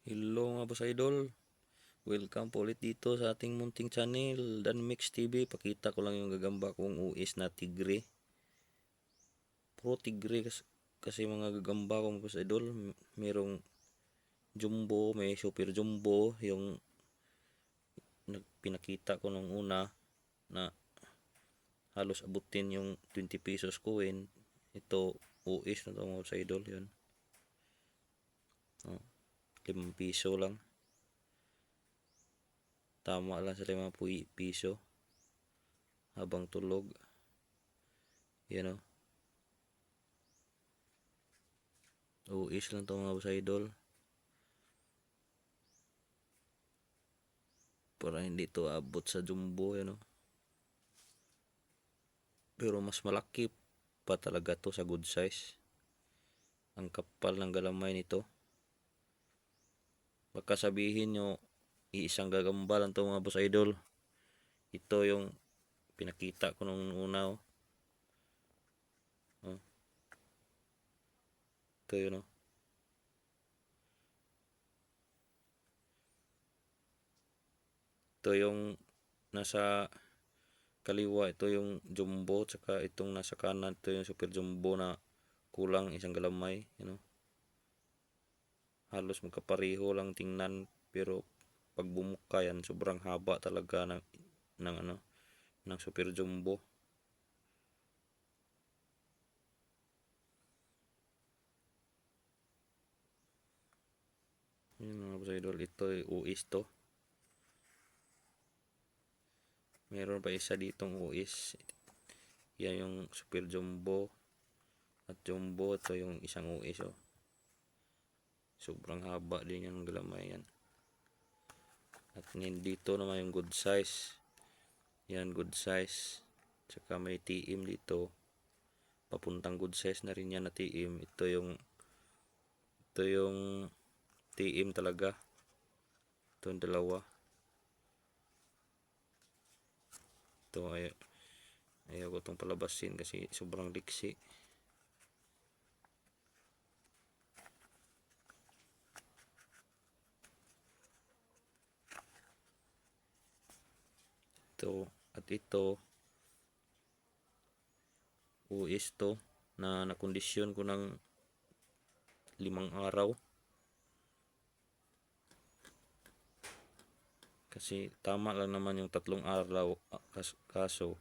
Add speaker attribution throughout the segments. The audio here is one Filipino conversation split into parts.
Speaker 1: Hello mga boss idol, welcome po ulit dito sa ating munting channel, Dan Mix TV. Pakita ko lang yung gagamba kong US na tigre. Pro tigre kasi mga gagamba ko mga boss idol. Merong jumbo, may super jumbo, yung pinakita ko nung una na halos abutin yung 20 pesos coin. Ito US na to mga boss idol, yun. 5 piso lang. Tama lang sa 5 piso habang tulog. Yan US lang to mga boss idol. Para hindi to abot sa jumbo pero mas malaki pa talaga to sa good size. Ang kapal ng galamay nito. Baka sabihin nyo iisang gagamba lang to mga boss idol. Ito yung pinakita ko nung una ito yun ito yung nasa kaliwa, ito yung jumbo, tsaka itong nasa kanan, ito yung super jumbo na kulang isang galamay. Halos magkapareho lang tingnan, pero pag bumuka yan sobrang haba talaga ng super jumbo. Yun mga boss idol, ito US to. Meron pa isa ditong US. Yan yung super jumbo at jumbo. Ito yung isang US sobrang haba din yung galamay yan. At dito naman yung good size. Yan good size. Tsaka may TM dito. Papuntang good size na rin yan na TM. Ito yung TM talaga. Ito yung dalawa. Ito ayaw ko itong palabasin kasi sobrang liksi. Ito at ito US to na nakondisyon ko ng 5 araw kasi tama lang naman yung 3 araw, kaso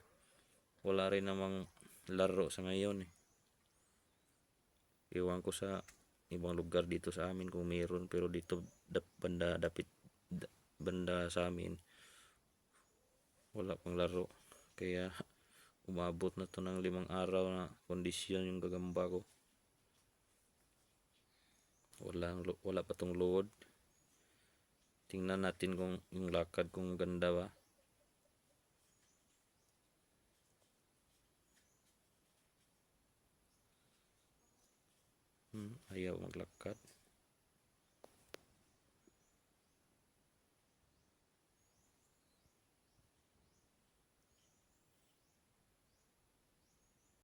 Speaker 1: wala rin namang laro sa ngayon Iwan ko sa ibang lugar dito sa amin kung meron, pero dito banda sa amin wala pang laro, kaya umabot na to ng 5 araw na kondisyon yung gagamba ko. Wala pa tong load. Tingnan natin kung yung lakad kung ganda ba. Ayaw maglakad.